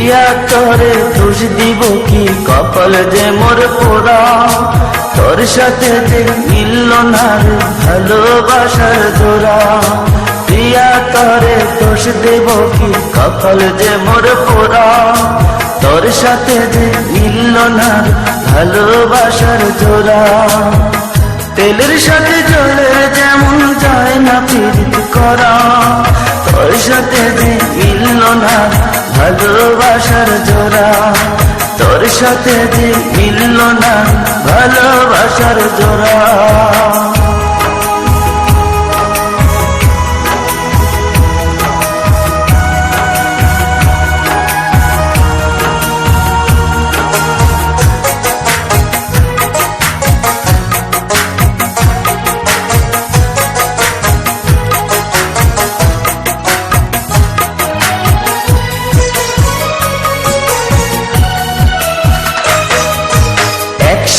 প্রিয়া তোরে দোষ দিব কি, কপাল যে মোর পোড়া। তোর সাথে যে মিলল না রে ভালোবাসার জোড়া। প্রিয়া তোরে দোষ দেব কি, কপাল যে মোর পোড়া। তোর সাথে যে মিলল না রে ভালোবাসার জোড়া। তেলের সাথে জলে যেমন যায় না প্রীত করা, তোর সাথে যে মিলল না ভালোবাসার জোড়া। তোর সাথে যে মিলল না ভালোবাসার জোড়া।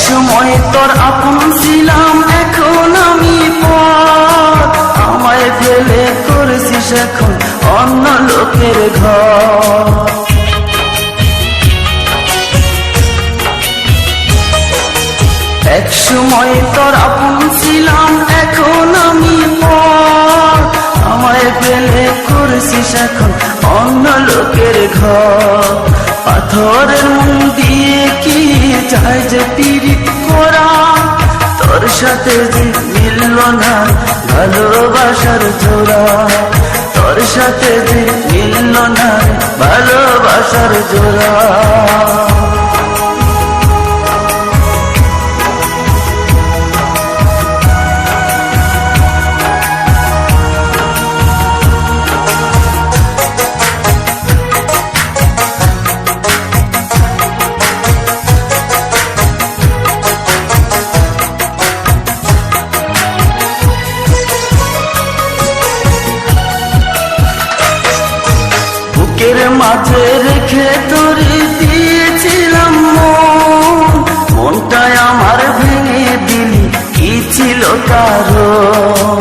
সময় তোর আপন ছিলাম, এখন আমি পর। আমায় ফেলে করেছিস এখন অন্য লোকের ঘর। এক সময় তোর আপন ছিলাম, এখন আমি পর। আমায় ফেলে করেছিস এখন অন্য লোকের ঘর। পাথরের মন দিয়ে কি চাই যে পীড়িত করা, তোর সাথে যে মিলল না ভালোবাসার জোড়া। তোর সাথে যে মিলল না ভালোবাসার জোড়া। বুকের মাঝে রেখে তোরে দিয়েছিলাম মন, মনটাই আমার ভেঙে দিলি কি ছিল কারণ।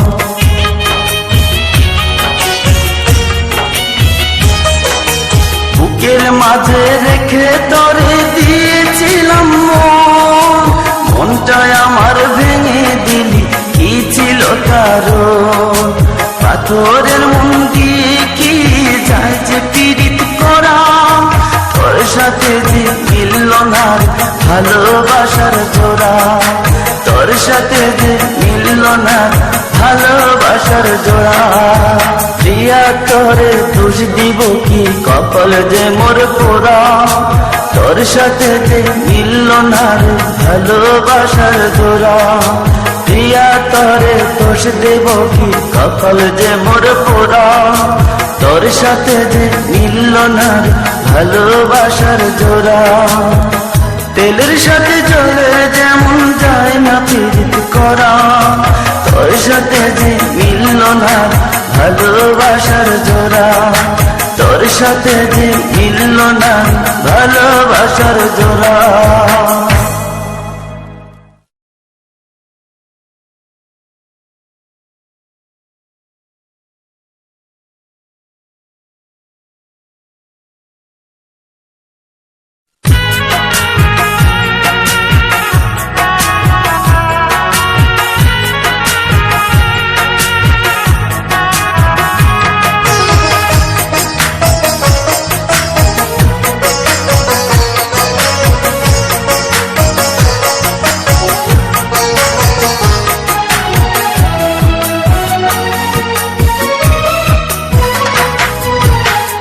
বুকের মাঝে রেখে তোরে দিয়েছিলাম মন, মনটাই আমার ভেঙে দিলি কি ছিল কারণ। পাথরের মন দিয়ে কি যায় যে পীড়িত করা, তোর সাথে যে মিলল না ভালোবাসার জোড়া। তোর সাথে যে মিলল না ভালোবাসার জোড়া। প্রিয়া তোরে দোষ দিব কি, কপাল যে মোর পোড়া। তোর সাথে যে মিলল না ভালোবাসার জোড়া। প্রিয়া তোরে দোষ দেব কি, কপাল যে মোর পোড়া। তোর সাথে যে মিলল না ভালোবাসার জোড়া। তেলের সাথে জলে যেমন যায় না প্রীত করা, তোর সাথে যে মিলল না ভালোবাসার জোড়া। তোর সাথে যে মিলল না ভালোবাসার জোড়া।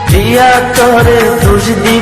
প্রিয়া তোরে দোষ দিব